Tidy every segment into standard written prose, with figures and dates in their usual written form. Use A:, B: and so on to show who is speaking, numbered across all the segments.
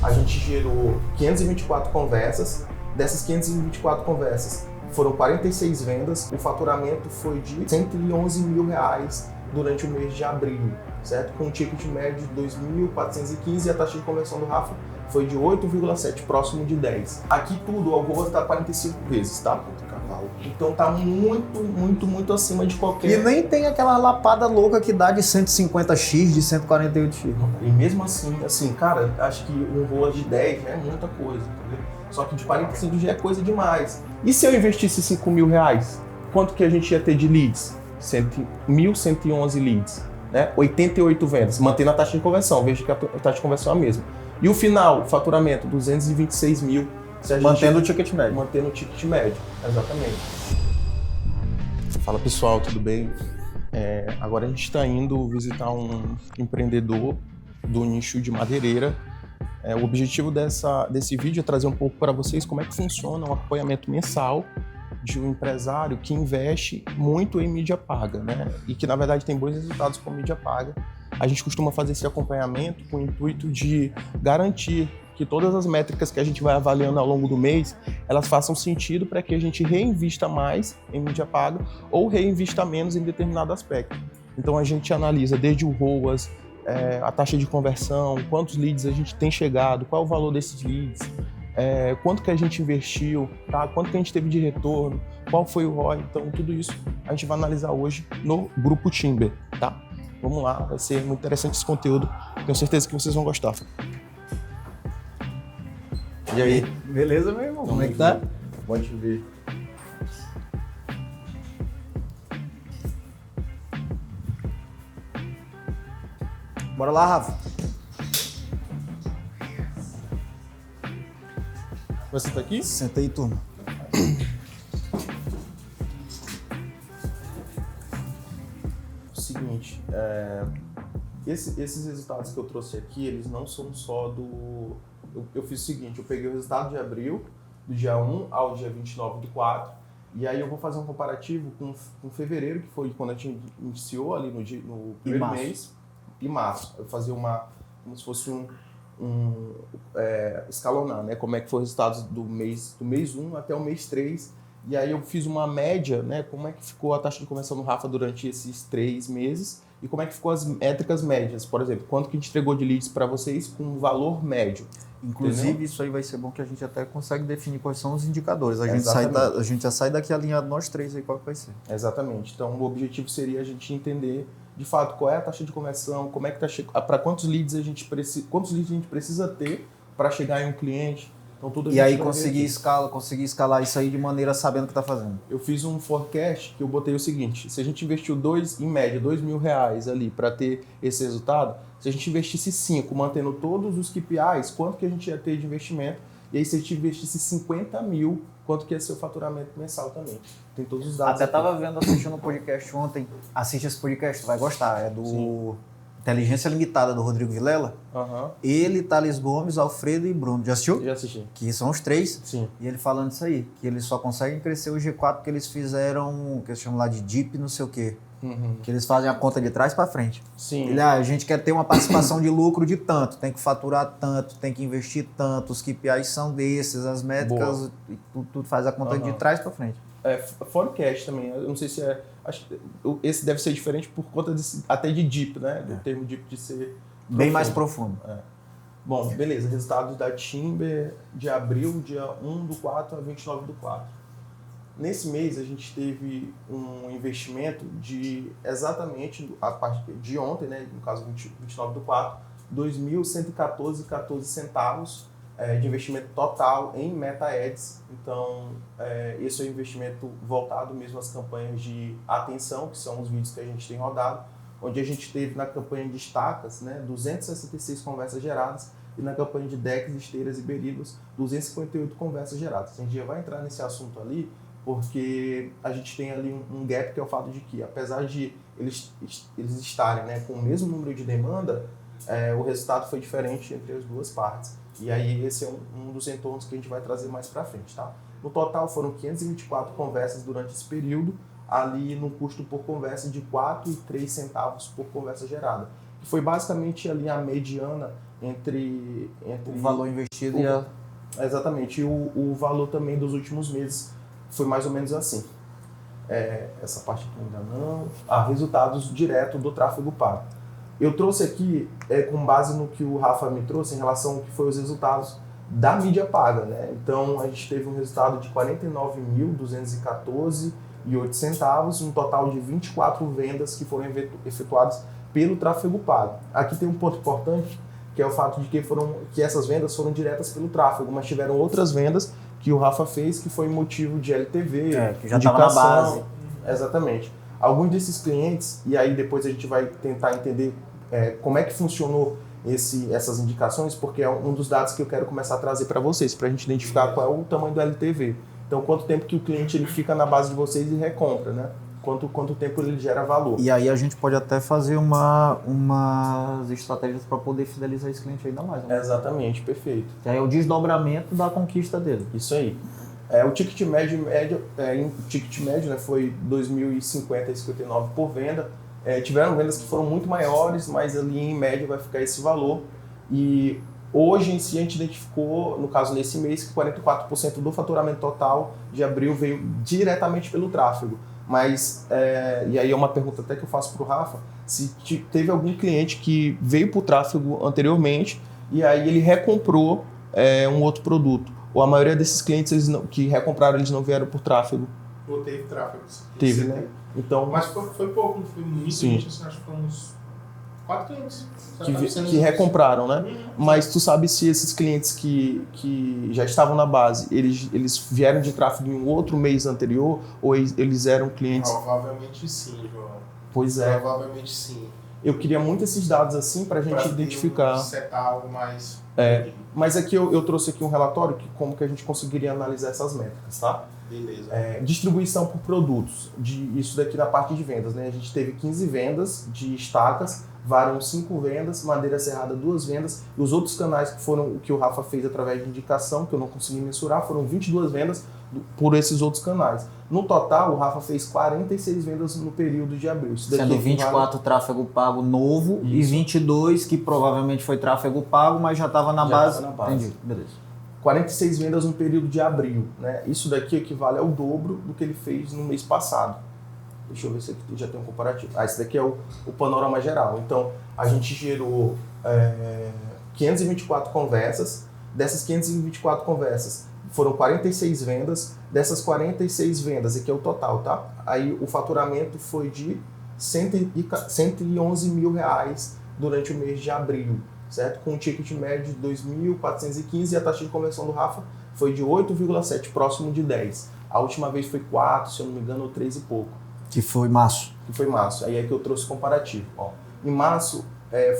A: a gente gerou 524 conversas. Dessas 524 conversas, foram 46 vendas. O faturamento foi de R$111 mil durante o mês de abril, certo? Com um ticket médio de 2.415 e a taxa de conversão do Rafa foi de 8,7, próximo de 10. Aqui tudo, o ROAS está 45 vezes, tá? Cavalo. Então tá muito acima de qualquer...
B: E nem tem aquela lapada louca que dá de 150x, de 148x.
A: E mesmo assim, cara, acho que um ROAS de 10 já é muita coisa, entendeu? Só que de 45 já é coisa demais. E se eu investisse R$5 mil, quanto que a gente ia ter de leads? 1.111 leads, né? 88 vendas, mantendo a taxa de conversão, veja que a taxa de conversão é a mesma. E o final, faturamento, 226 mil.
B: Mantendo o ticket médio.
A: Mantendo o ticket médio, exatamente. Fala pessoal, tudo bem? Agora a gente está indo visitar um empreendedor do nicho de madeireira. O objetivo desse vídeo é trazer um pouco para vocês como é que funciona o acompanhamento mensal de um empresário que investe muito em mídia paga, né? E que, na verdade, tem bons resultados com mídia paga. A gente costuma fazer esse acompanhamento com o intuito de garantir que todas as métricas que a gente vai avaliando ao longo do mês, elas façam sentido para que a gente reinvista mais em mídia paga ou reinvista menos em determinado aspecto. Então, a gente analisa desde o ROAS, a taxa de conversão, quantos leads a gente tem chegado, qual é o valor desses leads, quanto que a gente investiu, tá? Quanto que a gente teve de retorno, qual foi o ROI. Então, tudo isso a gente vai analisar hoje no Grupo Timber, tá? Vamos lá, vai ser muito interessante esse conteúdo. Tenho certeza que vocês vão gostar.
B: E aí? Beleza, meu irmão? Como é que tá?
A: Bom te ver.
B: Bora lá, Rafa.
A: Você tá aqui?
B: Senta aí, turma.
A: Seguinte, esses resultados que eu trouxe aqui, eles não são só do... Eu fiz o seguinte, eu peguei o resultado de abril, do dia 1 ao dia 29/4, e aí eu vou fazer um comparativo com fevereiro, que foi quando a gente iniciou ali no primeiro mês, e março. Eu fazia como se fosse escalonar, né? Como é que foi os resultados do mês 1 até o mês 3, e aí eu fiz uma média, né? Como é que ficou a taxa de conversão no Rafa durante esses 3 meses e como é que ficou as métricas médias. Por exemplo, quanto que a gente entregou de leads para vocês com um valor médio.
B: Inclusive,
A: entendeu?
B: isso aí vai ser bom que a gente até consegue definir quais são os indicadores. A gente já sai daqui alinhado nós três aí, qual que vai ser.
A: Exatamente. Então, o objetivo seria a gente entender, de fato, qual é a taxa de conversão, como é que para quantos leads a gente precisa ter para chegar em um cliente. Então, tudo
B: e aí conseguir escalar isso aí de maneira sabendo o que está fazendo.
A: Eu fiz um forecast que eu botei o seguinte: se a gente investiu em média R$2 mil ali para ter esse resultado, se a gente investisse 5, mantendo todos os KPIs, quanto que a gente ia ter de investimento? E aí, se a gente investisse 50 mil, quanto que ia ser o faturamento mensal também? Tem todos os dados.
B: Até estava assistindo um podcast ontem. Assiste esse podcast, tu vai gostar. É do
A: Sim.
B: Inteligência Limitada, do Rodrigo Vilela.
A: Uhum.
B: Ele, Thales Gomes, Alfredo e Bruno. Já assistiu?
A: Já assisti.
B: Que são os 3.
A: Sim.
B: E ele falando isso aí, que eles só conseguem crescer o G4 porque eles fizeram, que eles chamam lá de DIP, não sei o quê.
A: Uhum.
B: Que eles fazem a conta de trás para frente.
A: Sim.
B: A gente quer ter uma participação de lucro de tanto, tem que faturar tanto, tem que investir tanto, os KPIs são desses, as métricas, tudo faz a conta de trás para frente.
A: Forecast também, eu não sei se acho que esse deve ser diferente por conta até de DIP, né? Do termo DIP de ser
B: bem mais profundo.
A: Bom, beleza, resultados da Timber de abril, dia 1/4 a 29/4. Nesse mês a gente teve um investimento de exatamente a partir de ontem, né? No caso 29/4, 2.114,14 centavos de investimento total em Meta Ads. Então, esse é o investimento voltado mesmo às campanhas de atenção, que são os vídeos que a gente tem rodado, onde a gente teve na campanha de estacas, né, 266 conversas geradas, e na campanha de decks, esteiras e beríbulos, 258 conversas geradas. A gente já vai entrar nesse assunto ali, porque a gente tem ali um gap, que é o fato de que, apesar de eles estarem, né, com o mesmo número de demanda, o resultado foi diferente entre as duas partes. E aí esse é um dos entornos que a gente vai trazer mais para frente, tá? No total foram 524 conversas durante esse período, ali no custo por conversa de 4,03 centavos por conversa gerada, que foi basicamente ali a mediana entre
B: o valor investido e a...
A: Exatamente, e o valor também dos últimos meses foi mais ou menos assim. Essa parte aqui ainda não. Resultados direto do tráfego pago. Eu trouxe aqui com base no que o Rafa me trouxe em relação ao que foi os resultados da mídia paga, né? Então a gente teve um resultado de R$ 49.214,08, um total de 24 vendas que foram efetuadas pelo tráfego pago. Aqui tem um ponto importante, que é o fato de que essas vendas foram diretas pelo tráfego, mas tiveram outras vendas que o Rafa fez que foi motivo de LTV,
B: que já estava na base.
A: Exatamente. Alguns desses clientes, e aí depois a gente vai tentar entender como é que funcionou essas indicações, porque é um dos dados que eu quero começar a trazer para vocês, para a gente identificar qual é o tamanho do LTV. Então, quanto tempo que o cliente ele fica na base de vocês e recompra, né? Quanto tempo ele gera valor.
B: E aí a gente pode até fazer umas estratégias para poder fidelizar esse cliente ainda mais. Né?
A: Exatamente, perfeito.
B: Que aí é o desdobramento da conquista dele.
A: Isso aí. O ticket médio, né, foi R$ 2.050,59 por venda. Tiveram vendas que foram muito maiores, mas ali em média vai ficar esse valor. E hoje em si a gente identificou, no caso nesse mês, que 44% do faturamento total de abril veio diretamente pelo tráfego. Mas, e aí é uma pergunta até que eu faço para o Rafa, se teve algum cliente que veio para o tráfego anteriormente e aí ele recomprou um outro produto. Ou a maioria desses clientes que recompraram, eles não vieram por tráfego?
C: Ou teve tráfego.
A: Teve, né? Então,
C: mas foi pouco, não foi muito.
A: Sim.
C: Assim, acho que foram uns 4 clientes.
A: Que recompraram, né? Mas tu sabe se esses clientes que já estavam na base, eles vieram de tráfego em um outro mês anterior ou eles eram clientes...
C: Provavelmente sim, João.
A: Pois é.
C: Provavelmente sim.
A: Eu queria muito esses dados assim para a gente identificar.
C: Setar algo mais...
A: Mas aqui eu trouxe aqui um relatório que como que a gente conseguiria analisar essas métricas, tá?
C: Beleza.
A: Distribuição por produtos. Isso daqui na parte de vendas, né? A gente teve 15 vendas de estacas, varam 5 vendas, madeira serrada 2 vendas, e os outros canais que foram o que o Rafa fez através de indicação, que eu não consegui mensurar, foram 22 vendas por esses outros canais. No total, o Rafa fez 46 vendas no período de abril. Isso daqui
B: sendo 24 tráfego pago novo e 22 que provavelmente foi tráfego pago, mas já estava na base. Entendi, beleza.
A: 46 vendas no período de abril, né? Isso daqui equivale ao dobro do que ele fez no mês passado. Deixa eu ver se aqui já tem um comparativo. Esse daqui é o panorama geral. Então, a gente gerou 524 conversas. Dessas 524 conversas, foram 46 vendas. Dessas 46 vendas, aqui é o total, tá? Aí o faturamento foi de R$111 mil durante o mês de abril, certo? Com um ticket médio de 2.415 e a taxa de conversão do Rafa foi de 8,7, próximo de 10. A última vez foi 4, se eu não me engano, ou 3 e pouco.
B: Que foi março.
A: Aí é que eu trouxe o comparativo. Ó. Em março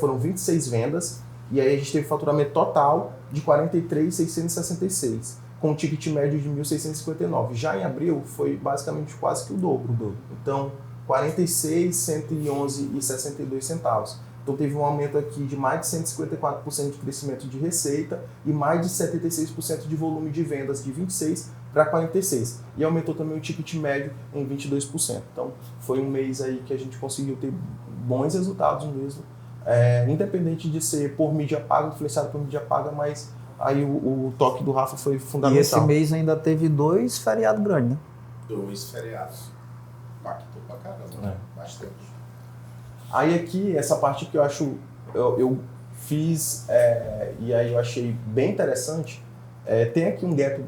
A: foram 26 vendas e aí a gente teve faturamento total de 43.666, com um ticket médio de 1.659. Já em abril foi basicamente quase que o dobro. Então, 46.111,62 centavos. Então teve um aumento aqui de mais de 154% de crescimento de receita e mais de 76% de volume de vendas, de 26 para 46. E aumentou também o ticket médio em 22%. Então foi um mês aí que a gente conseguiu ter bons resultados mesmo, independente de ser por mídia paga, influenciado por mídia paga, mas aí o toque do Rafa foi fundamental.
B: E esse mês ainda teve 2 feriados grandes, né?
C: 2 feriados. Impactou pra caramba, bastante.
A: Aí aqui, essa parte que eu acho, eu fiz, e aí eu achei bem interessante, tem aqui um gap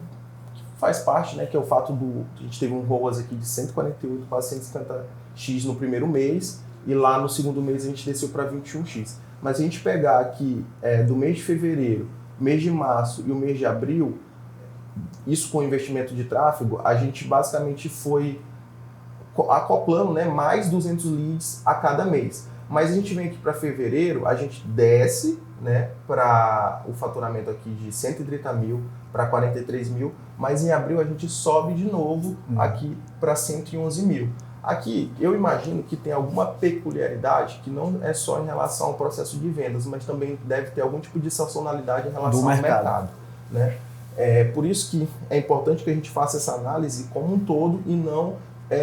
A: que faz parte, né, que é o fato a gente teve um ROAS aqui de 148, quase 150x no primeiro mês, e lá no segundo mês a gente desceu para 21x. Mas se a gente pegar aqui do mês de fevereiro, mês de março e o mês de abril, isso com investimento de tráfego, a gente basicamente foi acoplando, né, mais 200 leads a cada mês. Mas a gente vem aqui para fevereiro, a gente desce, né, para o faturamento aqui de 130 mil para 43 mil, mas em abril a gente sobe de novo aqui para 111 mil. Aqui eu imagino que tem alguma peculiaridade que não é só em relação ao processo de vendas, mas também deve ter algum tipo de sazonalidade em relação ao mercado, né? Por isso que é importante que a gente faça essa análise como um todo e não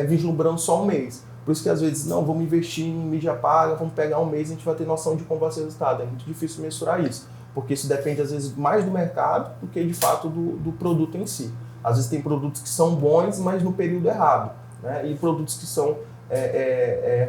A: vislumbrando só um mês. Por isso que às vezes, vamos investir em mídia paga, vamos pegar um mês e a gente vai ter noção de como vai ser o resultado. É muito difícil mensurar isso. porque isso depende, às vezes, mais do mercado do que, de fato, do produto em si. Às vezes tem produtos que são bons, mas no período errado, né? E produtos que são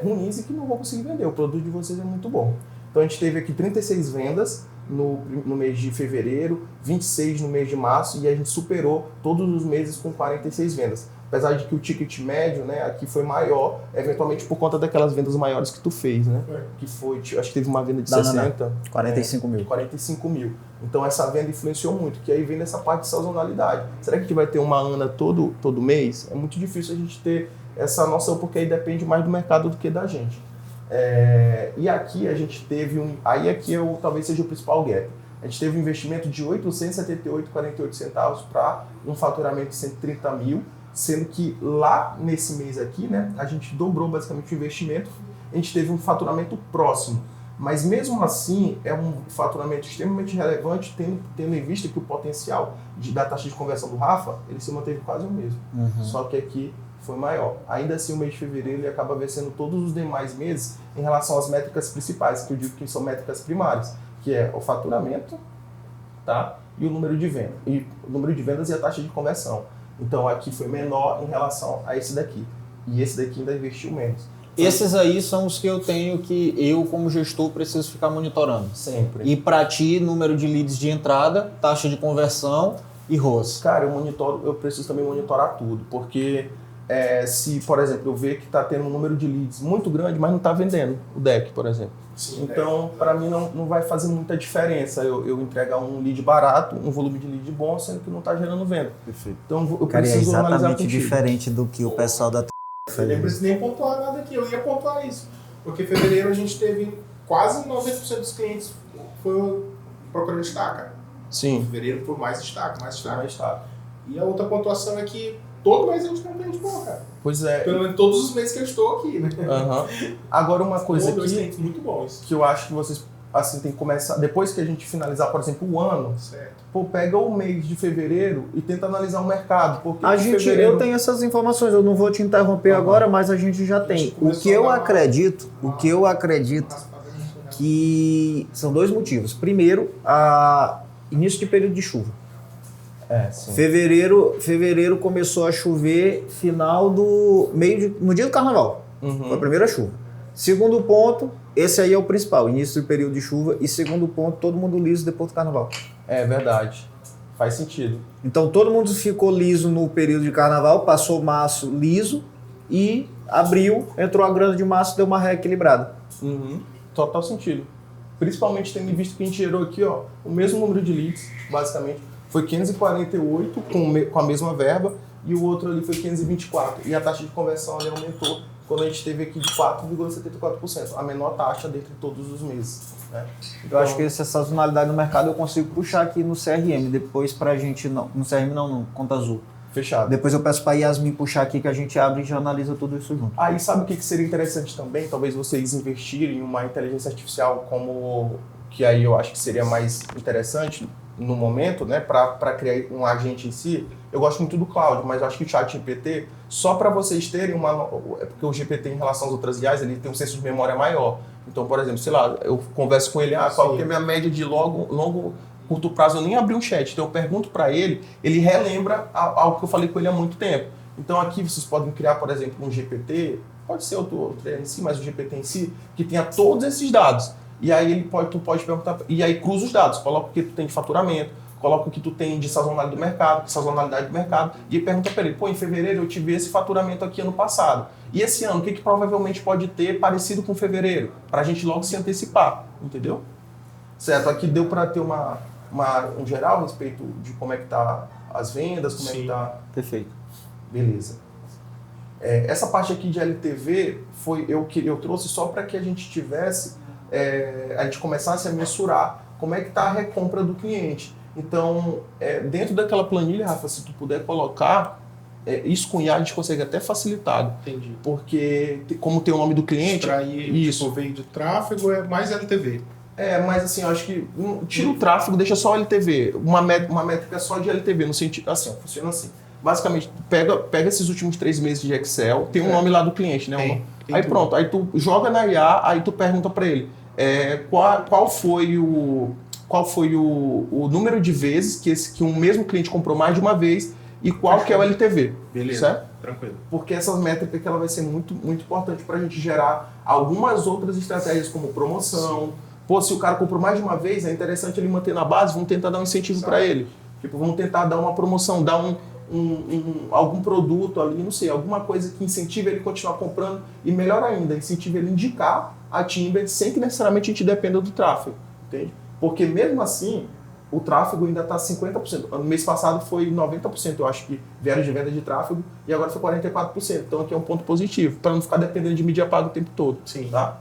A: ruins e que não vão conseguir vender. O produto de vocês é muito bom. Então, a gente teve aqui 36 vendas no mês de fevereiro, 26 no mês de março, e a gente superou todos os meses com 46 vendas. Apesar de que o ticket médio, né, aqui foi maior, eventualmente por conta daquelas vendas maiores que tu fez, né? Que foi, acho que teve uma venda de 60.
B: 45 mil.
A: 45 mil. Então essa venda influenciou muito, que aí vem nessa parte de sazonalidade. Será que a gente vai ter uma ANA todo mês? É muito difícil a gente ter essa noção, porque aí depende mais do mercado do que da gente. E aqui a gente teve aí aqui talvez seja o principal gap. A gente teve um investimento de 878,48 centavos para um faturamento de 130 mil, sendo que lá nesse mês aqui, né, a gente dobrou basicamente o investimento, a gente teve um faturamento próximo. Mas mesmo assim, é um faturamento extremamente relevante, tendo em vista que o potencial da taxa de conversão do Rafa, ele se manteve quase o mesmo. Só que aqui foi maior. Ainda assim, o mês de fevereiro ele acaba vencendo todos os demais meses em relação às métricas principais, que eu digo que são métricas primárias, que é o faturamento, tá? E o número de vendas. E o número de vendas e a taxa de conversão. Então aqui foi menor em relação a esse daqui. E esse daqui ainda investiu menos.
D: Esses aí são os que eu tenho que eu, como gestor, preciso ficar monitorando.
A: Sempre.
D: E para ti, número de leads de entrada, taxa de conversão e ROAS.
A: Cara, eu preciso também monitorar tudo, porque se, por exemplo, eu ver que está tendo um número de leads muito grande, mas não está vendendo o deck, por exemplo. Sim, então, para mim, não vai fazer muita diferença eu entregar um lead barato, um volume de lead bom, sendo que não está gerando venda.
B: Perfeito.
A: Então, eu
B: Cara,
A: preciso
B: é
A: analisar
B: exatamente
A: contigo.
B: Diferente do que o pessoal da
C: Eu nem preciso nem pontuar nada aqui, eu ia pontuar isso. Porque em fevereiro a gente teve quase 90% dos clientes foi procurando destaque.
A: Sim.
C: Em fevereiro foi mais destaque.
A: Mais destaque.
C: E a outra pontuação é que todo mês a gente tem um cliente bom, cara.
A: Pois é.
C: Pelo menos todos os meses que eu estou aqui, né?
A: Agora uma coisa
C: Todos
A: aqui
C: clientes muito bons.
A: que eu acho que vocês assim tem que começar, depois que a gente finalizar, por exemplo, o ano,
C: Certo.
A: pô, pega o mês de fevereiro e tenta analisar o mercado. Porque fevereiro...
B: Eu tenho essas informações, eu não vou te interromper agora, mas a gente já tem. O que eu acredito que são dois motivos. Primeiro, início de período de chuva.
A: Sim.
B: Fevereiro começou a chover no dia do carnaval. Foi a primeira chuva. Segundo ponto, esse aí é o principal, início do período de chuva. E segundo ponto, todo mundo liso depois do carnaval.
A: É verdade. Faz sentido.
B: Então todo mundo ficou liso no período de carnaval, passou março liso e abril, entrou a grana de março, deu uma reequilibrada.
A: Total sentido. Principalmente tendo visto que a gente gerou aqui, ó, o mesmo número de leads, basicamente. Foi 548 com a mesma verba e o outro ali foi 524. E a taxa de conversão ali aumentou quando a gente teve aqui de 4,74%, a menor taxa dentre todos os meses. Né?
B: Eu acho que essa sazonalidade no mercado eu consigo puxar aqui no CRM, depois pra gente, no CRM não, Conta Azul.
A: Fechado.
B: Depois eu peço pra Yasmin puxar aqui que a gente abre e já analisa tudo isso junto.
A: Aí sabe o que seria interessante também? Talvez vocês investirem em uma inteligência artificial como que aí eu acho que seria mais interessante no momento, né, para criar um agente em si. Eu gosto muito do cloud, mas eu acho que o ChatGPT, só para vocês terem porque o GPT em relação às outras IAs, ele tem um senso de memória maior. Então, por exemplo, sei lá, eu converso com ele, qual que é a minha média de longo, curto prazo, eu nem abri um chat, então eu pergunto para ele relembra algo que eu falei com ele há muito tempo. Então aqui vocês podem criar, por exemplo, um GPT, pode ser outro em si, mas o GPT em si, que tenha todos esses dados. E aí tu pode perguntar, e aí cruza os dados, coloca o que tu tem de faturamento, coloca o que tu tem de sazonalidade do mercado, e pergunta para ele, pô, em fevereiro eu tive esse faturamento aqui ano passado. E esse ano, o que provavelmente pode ter parecido com fevereiro? Para a gente logo se antecipar, entendeu? Certo, aqui deu para ter um geral a respeito de como é que tá as vendas, como é que tá...
B: Perfeito.
A: Beleza. Essa parte aqui de LTV eu trouxe só para que a gente tivesse... a gente começasse a mensurar como é que está a recompra do cliente. Então, dentro daquela planilha, Rafa, se tu puder colocar, isso com IA a gente consegue até facilitado.
C: Entendi.
A: Porque, como tem o nome do cliente...
C: Extrair,
A: isso.
C: Veio de tráfego, é mais LTV.
A: Mas assim, eu acho que tira o tráfego, deixa só LTV. Uma métrica só de LTV, no sentido... Assim, funciona assim. Basicamente, pega esses últimos 3 meses de Excel, tem um nome lá do cliente, né?
C: Tem
A: Aí
C: tudo.
A: Pronto, aí tu joga na IA, aí tu pergunta para ele qual foi qual foi o número de vezes que um mesmo cliente comprou mais de uma vez e qual que é o LTV.
C: Beleza,
A: certo?
C: tranquilo.
A: Porque essas métricas que ela vai ser muito, muito importante para a gente gerar algumas outras estratégias, como promoção. Pô, se o cara comprou mais de uma vez, é interessante ele manter na base, vamos tentar dar um incentivo para ele. Tipo, vamos tentar dar uma promoção, dar algum produto ali, não sei, alguma coisa que incentive ele a continuar comprando e, melhor ainda, incentive ele a indicar a Timber sem que necessariamente a gente dependa do tráfego, entende? Porque mesmo assim, o tráfego ainda está 50%. No mês passado foi 90%, eu acho que vieram de venda de tráfego e agora foi 44%. Então aqui é um ponto positivo, para não ficar dependendo de mídia paga o tempo todo.
C: Sim.
A: Tá?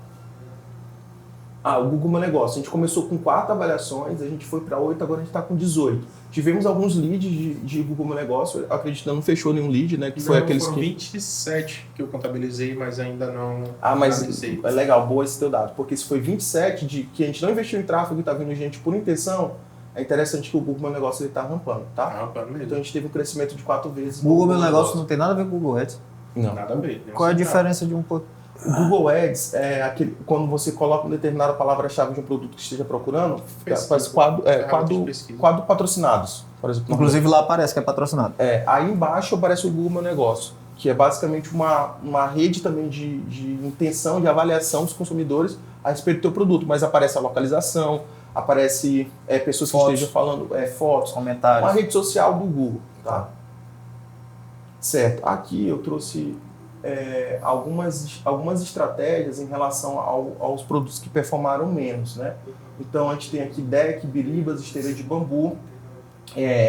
A: O Google Meu Negócio. A gente começou com 4 avaliações, a gente foi para 8, agora a gente está com 18. Tivemos alguns leads de Google Meu Negócio, acredito que não fechou nenhum lead, né? Que foi aqueles
C: foram
A: que...
C: 27 que eu contabilizei, mas ainda não...
A: mas
C: analisei.
A: é legal, boa esse teu dado, porque se foi 27 de que a gente não investiu em tráfego e está vindo gente por intenção, é interessante que o Google Meu Negócio ele está rampando, tá?
C: Rampando mesmo.
A: Então a gente teve um crescimento de 4 vezes.
B: Google Meu Negócio não tem nada a ver com o Google Ads.
A: Não.
C: Nada a ver.
B: Qual é a diferença de um pouco?
A: O Google Ads é aquele, quando você coloca uma determinada palavra-chave de um produto que esteja procurando, faz quadro patrocinados, por exemplo.
B: Inclusive lá aparece que é patrocinado.
A: Aí embaixo aparece o Google Meu Negócio, que é basicamente uma rede também de intenção, de avaliação dos consumidores a respeito do teu produto, mas aparece a localização, aparece pessoas que estejam falando, fotos,
B: comentários.
A: uma rede social do Google. Tá? Certo. Aqui eu trouxe algumas estratégias em relação aos produtos que performaram menos, né? Então a gente tem aqui deck, biribas, esteira de bambu.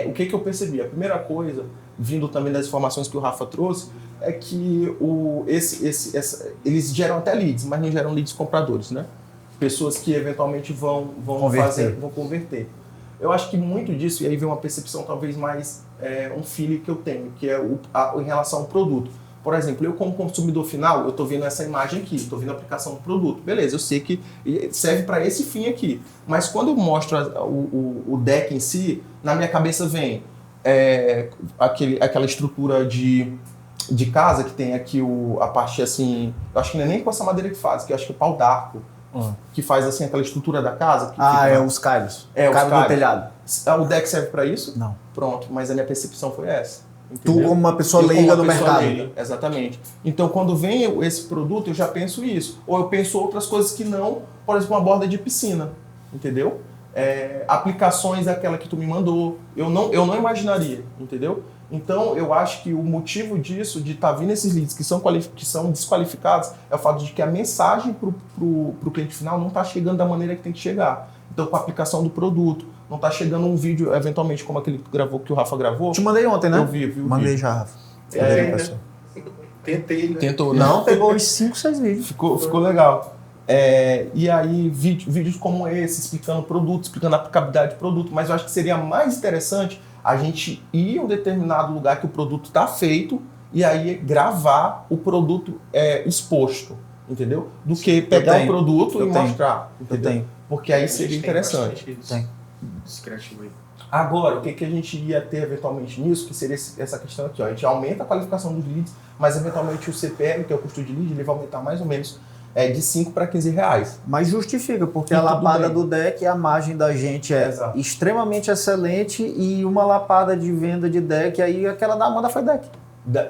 A: O que eu percebi? A primeira coisa, vindo também das informações que o Rafa trouxe, é que eles geram até leads, mas não geram leads compradores, né? Pessoas que eventualmente vão converter. Eu acho que muito disso, e aí vem uma percepção talvez mais, um feeling que eu tenho, que é em relação ao produto. Por exemplo, eu como consumidor final, eu estou vendo essa imagem aqui, estou vendo a aplicação do produto. Beleza, eu sei que serve para esse fim aqui. Mas quando eu mostro o deck em si, na minha cabeça vem aquela estrutura de casa que tem aqui a parte assim... Eu acho que não é nem com essa madeira que faz, que eu acho que é o pau d'arco. Que faz assim aquela estrutura da casa.
B: Os caibos.
A: Os
B: caibos do telhado.
A: O deck serve para isso?
B: Não.
A: Pronto, mas a minha percepção foi essa.
B: Entendeu? Tu como uma pessoa leiga no mercado.
A: Exatamente. Então, quando vem esse produto, eu já penso isso. Ou eu penso outras coisas que não, por exemplo, uma borda de piscina. Entendeu? Aplicações daquela que tu me mandou. Eu não imaginaria. Entendeu? Então, eu acho que o motivo disso, de estar vindo esses leads que são desqualificados, é o fato de que a mensagem para o cliente final não está chegando da maneira que tem que chegar. Então, com a aplicação do produto, não está chegando um vídeo, eventualmente, como aquele que o Rafa gravou.
B: Te mandei ontem, né?
A: Eu vi.
B: Mandei já, Rafa.
C: Tentei, né?
A: Tentou, né?
B: Não, pegou uns 5, 6 vídeos.
A: Ficou legal. E aí, vídeos como esse, explicando o produto, explicando a aplicabilidade do produto, mas eu acho que seria mais interessante a gente ir a um determinado lugar que o produto está feito e aí gravar o produto exposto, entendeu? Do que pegar o produto e mostrar, entendeu? Porque aí seria interessante.
C: Tem. Esse criativo aí.
A: Agora, o que a gente ia ter eventualmente nisso, que seria essa questão aqui, ó. A gente aumenta a qualificação dos leads, mas eventualmente o CPM, que é o custo de lead, ele vai aumentar mais ou menos de 5 para 15 reais.
B: Mas justifica, porque a lapada do deck, a margem da gente é extremamente excelente e uma lapada de venda de deck, aí aquela da Amanda foi deck.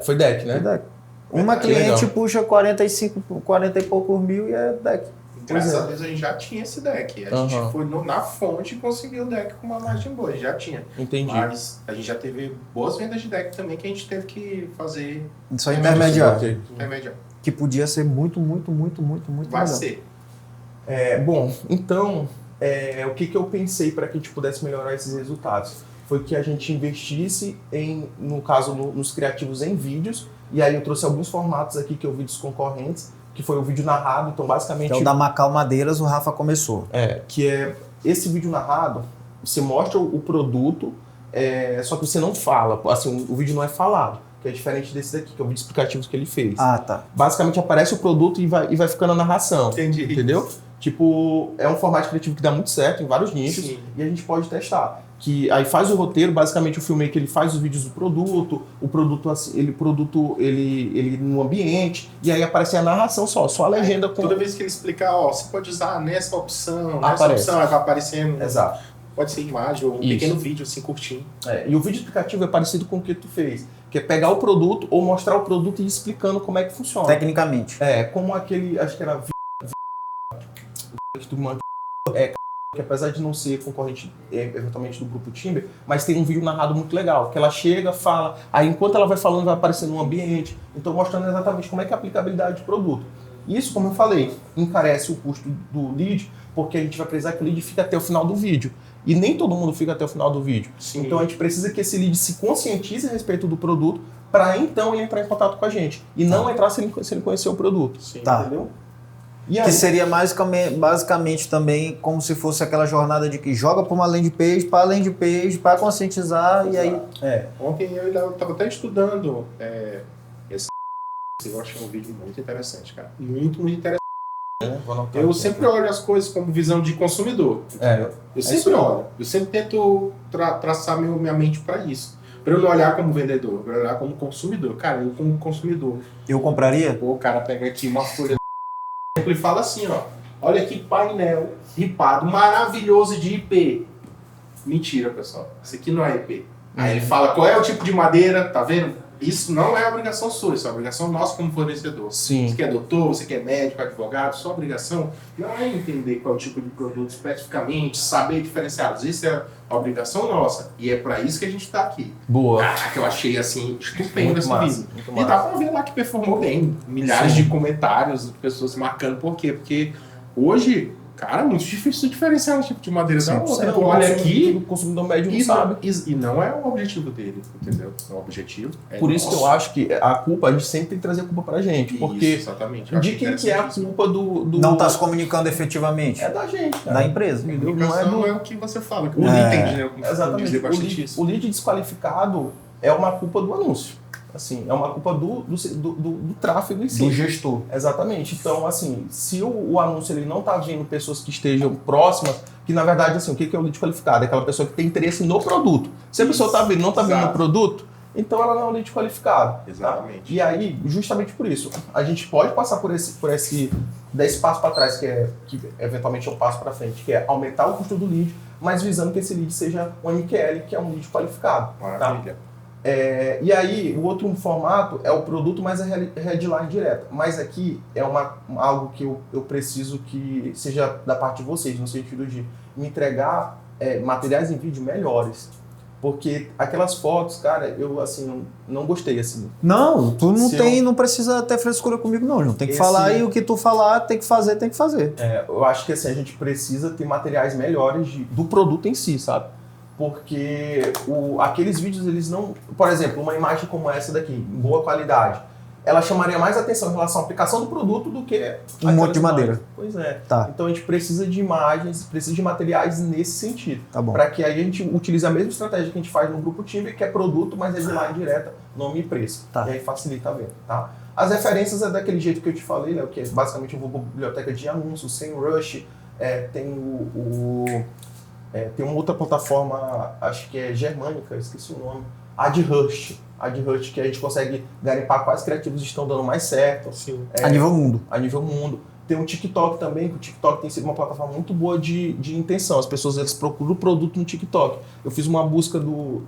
A: Foi deck, né?
B: Foi deck. Uma cliente puxa 40 e poucos mil e é deck.
C: Graças a Deus a gente já tinha esse deck. A gente foi na fonte e conseguiu o deck com uma margem boa, a gente já tinha.
A: Entendi.
C: Mas a gente já teve boas vendas de deck também que a gente teve que fazer...
B: Só intermediário.
C: Intermediário.
B: Que podia ser muito
C: Vai
B: melhor.
C: ser.
A: Bom, então, o que eu pensei para que a gente pudesse melhorar esses resultados? Foi que a gente investisse, no caso, nos criativos em vídeos, e aí eu trouxe alguns formatos aqui que eu vi dos concorrentes, que foi o vídeo narrado, então basicamente...
B: Que é o da Macau Madeiras, o Rafa começou.
A: Que é esse vídeo narrado, você mostra o produto, só que você não fala, assim, o vídeo não é falado, que é diferente desse daqui, que é o vídeo explicativo que ele fez.
B: Ah, tá.
A: Basicamente aparece o produto e vai ficando a narração.
C: Entendi.
A: Entendeu? Tipo, é um formato criativo que dá muito certo em vários nichos.
C: Sim.
A: E a gente pode testar. Que aí faz o roteiro, basicamente o filmmaker ele faz os vídeos do produto, o produto ele no ambiente, e aí aparece a narração só a legenda com...
C: Toda vez que ele explicar, você pode usar nessa opção,
A: Aparece.
C: aí vai aparecendo.
A: Exato.
C: Pode ser imagem ou um
A: Isso.
C: pequeno vídeo, assim, curtinho.
A: E o vídeo explicativo é parecido com o que tu fez, que é pegar o produto ou mostrar o produto e ir explicando como é que funciona.
B: Tecnicamente.
A: Como aquele, acho que era que apesar de não ser concorrente eventualmente do grupo Timber, mas tem um vídeo narrado muito legal, que ela chega, fala, aí enquanto ela vai falando vai aparecendo no ambiente, então mostrando exatamente como é que é a aplicabilidade do produto. Isso, como eu falei, encarece o custo do lead, porque a gente vai precisar que o lead fique até o final do vídeo. E nem todo mundo fica até o final do vídeo.
C: Sim.
A: Então a gente precisa que esse lead se conscientize a respeito do produto para então ele entrar em contato com a gente. E não entrar se ele conhecer o produto.
C: Sim.
B: Tá.
A: Entendeu? E aí,
B: Que seria basicamente também como se fosse aquela jornada de que joga para uma landing page, para conscientizar e aí...
C: Ontem eu estava até estudando esse... Eu achei um vídeo muito interessante, cara. Muito, muito interessante.
A: vou anotar
C: Eu
A: aqui.
C: sempre olho as coisas como visão de consumidor. Eu sempre olho. Eu sempre tento traçar minha mente para isso. Para eu não olhar como vendedor, para eu olhar como consumidor. Cara, eu como consumidor.
B: Eu compraria?
C: Pô, o cara pega aqui uma folha e fala assim, ó. Olha que painel ripado maravilhoso de IP. Mentira, pessoal. Isso aqui não é IP. Aí ele fala qual é o tipo de madeira, tá vendo? Isso não é obrigação sua, isso é obrigação nossa como fornecedor.
A: Sim.
C: Você quer doutor, você quer médico, advogado, sua obrigação não é entender qual é o tipo de produto especificamente, saber diferenciá-los. Isso é a obrigação nossa. E é pra isso que a gente tá aqui.
A: Boa.
C: Caraca, eu achei assim, estupendo
A: Muito
C: esse
A: massa,
C: vídeo.
A: muito
C: E
A: massa.
C: dá pra ver lá que performou bem. Milhares de comentários, de pessoas marcando por quê? Porque hoje, cara, é muito difícil diferenciar um tipo de madeira da outra. Tu olha aqui,
A: o consumidor médio não
C: e
A: sabe.
C: e não é o objetivo dele, entendeu? O objetivo é
A: Por isso que eu
C: nosso.
A: acho que a culpa, a gente sempre tem que trazer a culpa pra gente.
C: Isso,
A: Porque
C: exatamente. Eu acho
A: de quem que é a
C: interessantíssimo.
A: culpa do...
B: Não está se comunicando efetivamente.
A: É da gente, cara.
B: Da empresa.
A: Entendeu? Não é
C: Comunicação
A: do...
C: não é o que você fala, que o
B: É,
C: entende, né?
A: Exatamente.
C: Dizer
A: O
C: bastante
A: lead,
C: isso.
A: o lead desqualificado é uma culpa do anúncio. Assim, é uma culpa do tráfego em si.
B: Do gestor.
A: Exatamente. Então, assim, se o anúncio ele não está vindo pessoas que estejam próximas, que na verdade, assim, o que é o lead qualificado? É aquela pessoa que tem interesse no produto. Se a pessoa não está vendo no produto, então ela não é um lead qualificado.
C: Exatamente.
A: Tá? E aí, justamente por isso, a gente pode passar por esse 10 passos para trás, que eventualmente é um passo para frente, que é aumentar o custo do lead, mas visando que esse lead seja um MQL, que é um lead qualificado.
C: Maravilha.
A: Tá? E aí, o outro formato é o produto mais a headline direta. Mas aqui é algo que eu preciso que seja da parte de vocês, no sentido de me entregar materiais em vídeo melhores. Porque aquelas fotos, cara, eu assim, não gostei, assim.
B: Não, tu
A: Se
B: não precisa ter frescura comigo, não. Não tem que
A: Esse-
B: falar e o que tu falar tem que fazer, tem que fazer.
A: Eu acho que assim, a gente precisa ter materiais melhores do produto em si, sabe? Porque aqueles vídeos, eles não... Por exemplo, uma imagem como essa daqui, em boa qualidade, ela chamaria mais atenção em relação à aplicação do produto do que
B: Um monte de
A: aquelas
B: madeira.
A: imagens. Pois é.
B: Tá.
A: Então a gente precisa de imagens, precisa de materiais nesse sentido.
B: Tá bom.
A: Para que aí a gente utilize a mesma estratégia que a gente faz no grupo Timber, que é produto, mas headline direta, nome e preço.
B: Tá.
A: E aí facilita a venda, tá? As referências é daquele jeito que eu te falei, né? Que é basicamente eu vou para a biblioteca de anúncios, sem rush, tem uma outra plataforma, acho que é germânica, eu esqueci o nome, AdHurst, que a gente consegue garimpar quais criativos estão dando mais certo.
C: Sim.
B: A nível mundo.
A: A nível mundo. Tem o TikTok também, que o TikTok tem sido uma plataforma muito boa de intenção. As pessoas eles procuram o produto no TikTok. Eu fiz uma busca do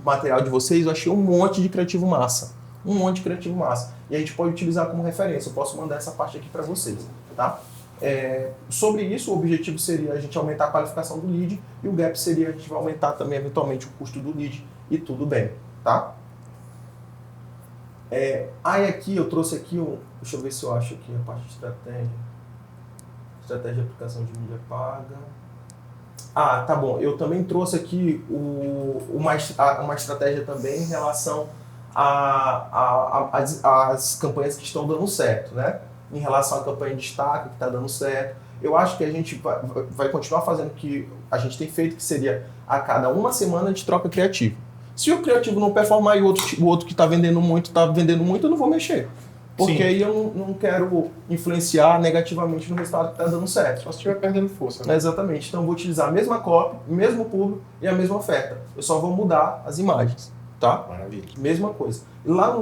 A: material de vocês, eu achei um monte de criativo massa. Um monte de criativo massa. E a gente pode utilizar como referência. Eu posso mandar essa parte aqui para vocês, tá? Sobre isso, o objetivo seria a gente aumentar a qualificação do lead e o gap seria a gente vai aumentar também eventualmente o custo do lead e tudo bem, tá? Aí aqui eu trouxe aqui deixa eu ver se eu acho aqui a parte de estratégia de aplicação de mídia paga. Tá bom, eu também trouxe aqui uma estratégia também em relação às campanhas que estão dando certo, né? Em relação à campanha de destaque que está dando certo. Eu acho que a gente vai continuar fazendo o que a gente tem feito, que seria a cada uma semana a gente troca criativo. Se o criativo não performar e o outro que está vendendo muito, eu não vou mexer. Porque
C: Sim.
A: aí eu não quero influenciar negativamente no resultado que está dando certo.
C: Só se estiver perdendo força, né?
A: Exatamente. Então eu vou utilizar a mesma copy, o mesmo público e a mesma oferta. Eu só vou mudar as imagens, tá?
C: Maravilha.
A: Mesma coisa. Lá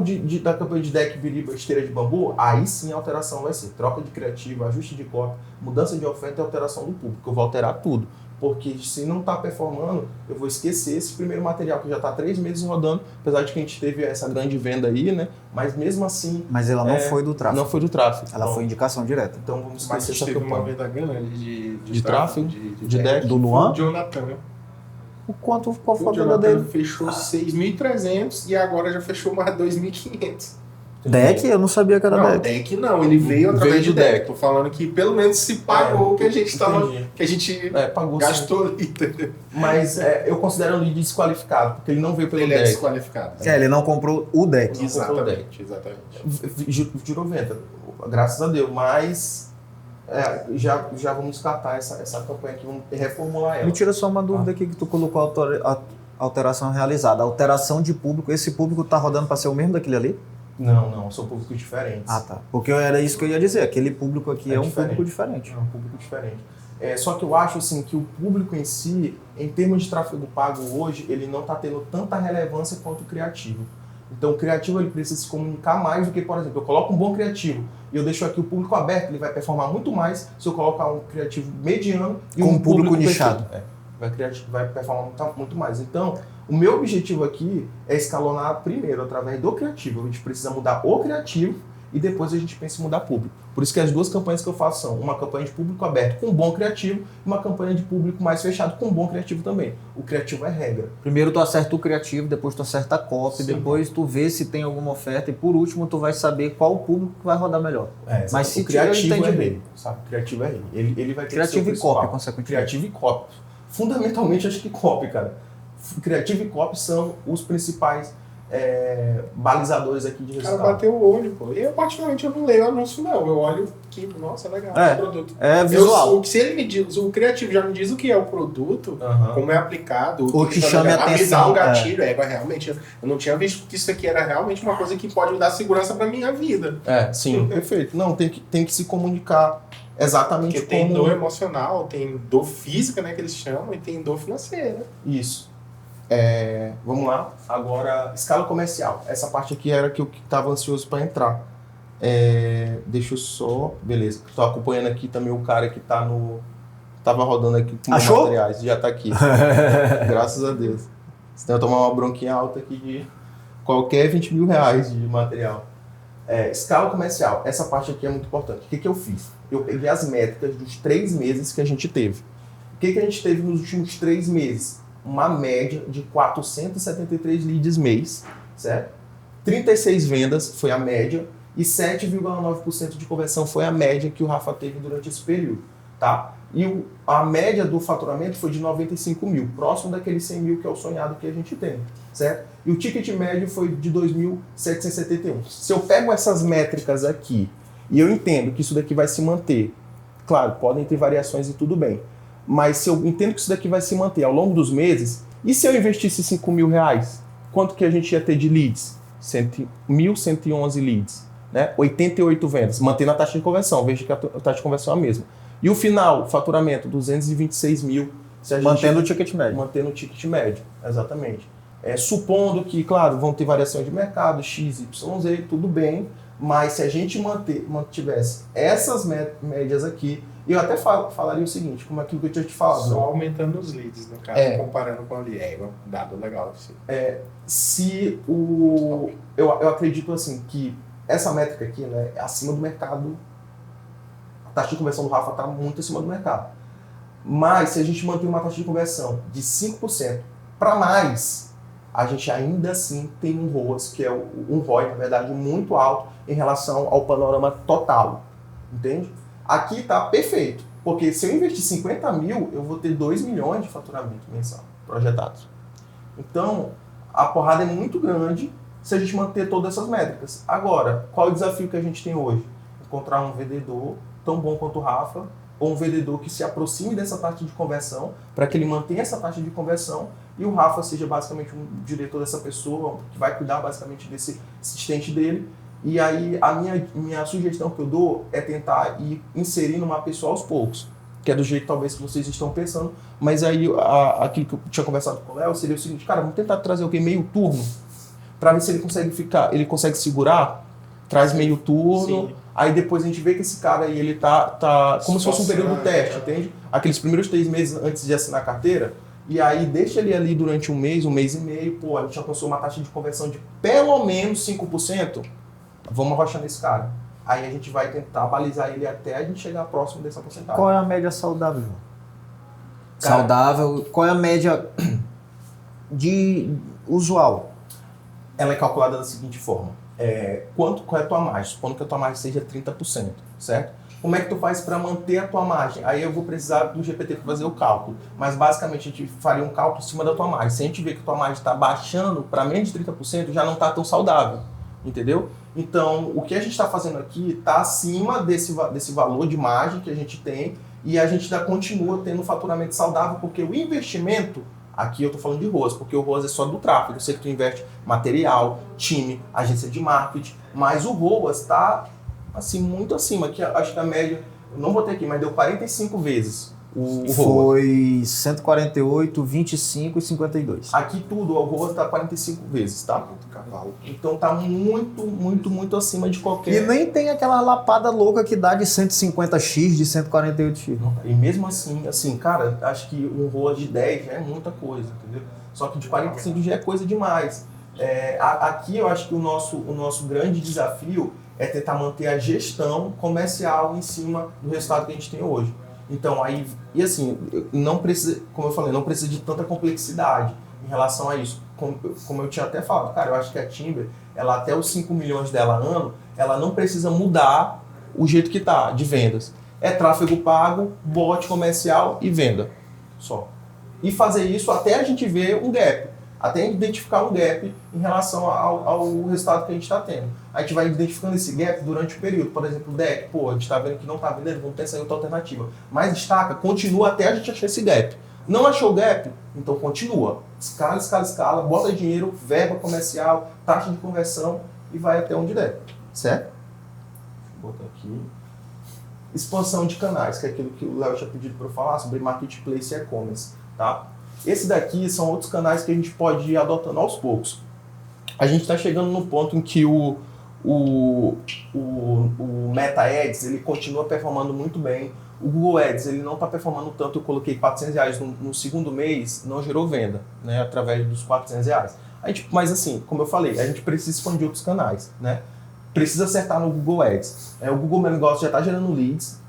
A: da campanha de deck, biriba, esteira de bambu, aí sim a alteração vai ser troca de criativo, ajuste de copy, mudança de oferta e alteração do público. Eu vou alterar tudo. Porque se não está performando, eu vou esquecer esse primeiro material que já está 3 meses rodando, apesar de que a gente teve essa grande venda aí, né? Mas mesmo assim...
B: Mas ela não foi do tráfego.
A: Não foi do tráfego.
B: Ela foi indicação direta.
A: Então vamos
C: Mas
A: esquecer essa
C: teve uma
A: campanha.
C: venda grande
A: De tráfego? De deck?
B: Do Luan?
C: O Jonathan.
B: Qual foi
C: O
B: a venda
C: Jonathan
B: dele?
C: fechou 6.300 e agora já fechou mais 2.500.
B: Deck? Eu não sabia que era
C: Não,
B: deck.
C: deck não, ele veio através
A: Veio
C: de
A: do
C: deck.
A: deck.
C: Tô falando que pelo menos se pagou o que a gente tava,
A: Entendi.
C: que a gente
A: Pagou
C: gastou ali, entendeu?
A: Mas eu considero um lead desqualificado, porque ele não veio pelo
C: Ele é
A: deck.
C: desqualificado.
B: Ele não comprou o deck.
C: Exatamente, exatamente.
A: Girou venda, graças a Deus, mas já vamos descartar essa campanha aqui, vamos reformular ela.
B: Me tira só uma dúvida aqui que tu colocou a alteração realizada. A alteração de público, esse público tá rodando para ser o mesmo daquele ali?
A: Não, são públicos diferentes.
B: Ah, tá. Porque era isso que eu ia dizer. Aquele público aqui é um
A: diferente.
B: público diferente.
A: É um público diferente. Só que eu acho assim, que o público em si, em termos de tráfego pago hoje, ele não está tendo tanta relevância quanto o criativo. Então o criativo ele precisa se comunicar mais do que, por exemplo, eu coloco um bom criativo e eu deixo aqui o público aberto, ele vai performar muito mais se eu colocar um criativo mediano e
B: Com
A: um
B: um público nichado.
A: Vai performar muito mais. Então, o meu objetivo aqui é escalonar primeiro através do criativo. A gente precisa mudar o criativo e depois a gente pensa em mudar público. Por isso que as duas campanhas que eu faço são uma campanha de público aberto com um bom criativo e uma campanha de público mais fechado com um bom criativo também. O criativo é regra.
B: Primeiro tu acerta o criativo, depois tu acerta a copy,
A: Sim.
B: depois tu vê se tem alguma oferta e por último tu vai saber qual o público que vai rodar melhor. Mas se
A: o criativo
B: tiver,
A: é
B: eu
A: rei,
B: entendi.
A: sabe? O criativo é rei. Ele vai ter
B: Criativo
A: que
B: e
A: ser o principal.
B: copy, consequentemente.
A: Criativo e copy. Fundamentalmente, acho que copy, cara. Criativo e copy são os principais balizadores aqui de
C: O cara
A: resultado.
C: bateu o olho, pô. Eu, particularmente, eu não leio o anúncio, não. Eu olho que, nossa, legal, esse produto.
B: É visual.
C: Se ele me diz, o criativo já me diz o que é o produto,
A: Aham.
C: como é aplicado,
B: Ou que chame a
C: me dá
B: atenção,
C: um gatilho, realmente. Eu não tinha visto que isso aqui era realmente uma coisa que pode me dar segurança pra minha vida.
A: Sim, perfeito. Não, tem que se comunicar exatamente
C: Porque tem
A: como...
C: dor emocional, tem dor física, né, que eles chamam, e tem dor financeira.
A: Isso. Vamos lá. Agora, escala comercial. Essa parte aqui era que eu estava ansioso para entrar. Deixa eu só... Beleza. Estou acompanhando aqui também o cara que tá no... Tava rodando aqui com
B: Achou?
A: materiais. Já tá aqui. Graças a Deus. Senão eu tomar uma bronquinha alta aqui de qualquer 20 mil reais de material. Escala comercial. Essa parte aqui é muito importante. O que eu fiz? Eu peguei as métricas dos 3 meses que a gente teve. O que a gente teve nos últimos 3 meses? Uma média de 473 leads mês, certo? 36 vendas foi a média e 7,9% de conversão foi a média que o Rafa teve durante esse período, tá? E a média do faturamento foi de 95 mil, próximo daquele 100 mil que é o sonhado que a gente tem, certo? E o ticket médio foi de 2.771. Se eu pego essas métricas aqui e eu entendo que isso daqui vai se manter, claro, podem ter variações e tudo bem, mas se eu entendo que isso daqui vai se manter ao longo dos meses, e se eu investisse 5 mil reais, quanto que a gente ia ter de leads? 1.111 leads, né? 88 vendas, mantendo a taxa de conversão, veja que a taxa de conversão é a mesma. E o final, faturamento, 226 mil. Se a gente,
B: Mantendo o ticket médio.
A: Mantendo o ticket médio, exatamente. Supondo que, claro, vão ter variações de mercado, X, Y, Z, tudo bem, mas se a gente mantivesse essas médias aqui, eu até falaria o seguinte, como aquilo que eu tinha te falado.
C: Só aumentando os leads, no caso, comparando com ali. Um dado legal. Assim.
A: Eu acredito assim que essa métrica aqui, né, é acima do mercado. A taxa de conversão do Rafa está muito acima do mercado. Mas se a gente manter uma taxa de conversão de 5% para mais, a gente ainda assim tem um ROAS, que é um ROI, na verdade, muito alto em relação ao panorama total. Entende? Aqui está perfeito, porque se eu investir 50 mil, eu vou ter 2 milhões de faturamento mensal projetados. Então, a porrada é muito grande se a gente manter todas essas métricas. Agora, qual é o desafio que a gente tem hoje? Encontrar um vendedor tão bom quanto o Rafa, ou um vendedor que se aproxime dessa taxa de conversão, para que ele mantenha essa taxa de conversão, e o Rafa seja basicamente um diretor dessa pessoa, que vai cuidar basicamente desse assistente dele. E aí a minha sugestão que eu dou é tentar ir inserindo uma pessoa aos poucos, que é do jeito talvez que vocês estão pensando, mas aí aquilo que eu tinha conversado com o Léo seria o seguinte, cara, vamos tentar trazer meio turno, para ver se ele consegue segurar traz meio turno,
C: Sim.
A: aí depois a gente vê que esse cara aí, ele tá como se fosse um período
C: Espaçando,
A: teste, entende? Aqueles primeiros 3 meses antes de assinar a carteira, e aí deixa ele ali durante um mês e meio, pô, a gente alcançou uma taxa de conversão de pelo menos 5%, vamos arrochar nesse cara. Aí a gente vai tentar balizar ele até a gente chegar próximo dessa porcentagem.
B: Qual é a média saudável?
A: Cara,
B: Saudável, qual é a média de usual?
A: ela é calculada da seguinte forma. Qual é a tua margem? Supondo que a tua margem seja 30%, certo? Como é que tu faz para manter a tua margem? Aí eu vou precisar do GPT para fazer o cálculo. Mas basicamente a gente faria um cálculo em cima da tua margem. Se a gente vê que a tua margem está baixando para menos de 30%, já não está tão saudável. Entendeu? Então, o que a gente está fazendo aqui está acima desse valor de margem que a gente tem e a gente ainda continua tendo um faturamento saudável, porque o investimento, aqui eu estou falando de ROAS, porque o ROAS é só do tráfego. Eu sei que tu investe material, time, agência de marketing, mas o ROAS está assim, muito acima, que acho que a média, eu não botei aqui, mas deu 45 vezes o ROAS.
B: Foi 148, 25 e 52.
A: Aqui tudo, o ROAS está 45 vezes, tá?
C: Cavalo.
A: Então tá muito acima de qualquer...
B: E nem tem aquela lapada louca que dá de 150x, de 148x.
A: E mesmo assim, cara, acho que um ROAS de 10 já é muita coisa, entendeu? Só que de 45 já é coisa demais. Aqui eu acho que o nosso grande desafio é tentar manter a gestão comercial em cima do resultado que a gente tem hoje. Então, e assim, não precisa, como eu falei, não precisa de tanta complexidade em relação a isso. Como eu tinha até falado, cara, eu acho que a Timber, ela até os 5 milhões dela ano, ela não precisa mudar o jeito que tá, de vendas. É tráfego pago, bot comercial e venda, só. E fazer isso até a gente ver um gap, até identificar um gap em relação ao resultado que a gente está tendo. A gente vai identificando esse gap durante o período. Por exemplo, o deck, pô, a gente está vendo que não está vendendo, vamos pensar em outra alternativa. Mas destaca, continua até a gente achar esse gap. Não achou o gap? Então continua. Escala, bota dinheiro, verba comercial, taxa de conversão e vai até onde der. Certo? Vou botar aqui. Expansão de canais, que é aquilo que o Léo tinha pedido para eu falar sobre marketplace e e-commerce. Tá? Esse daqui são outros canais que a gente pode ir adotando aos poucos. A gente está chegando no ponto em que o Meta Ads ele continua performando muito bem. O Google Ads ele não está performando tanto. Eu coloquei R$400 no segundo mês, não gerou venda, né, através dos R$400. Mas assim, como eu falei, a gente precisa expandir outros canais, né? Precisa acertar no Google Ads. O Google Meu Negócio já está gerando leads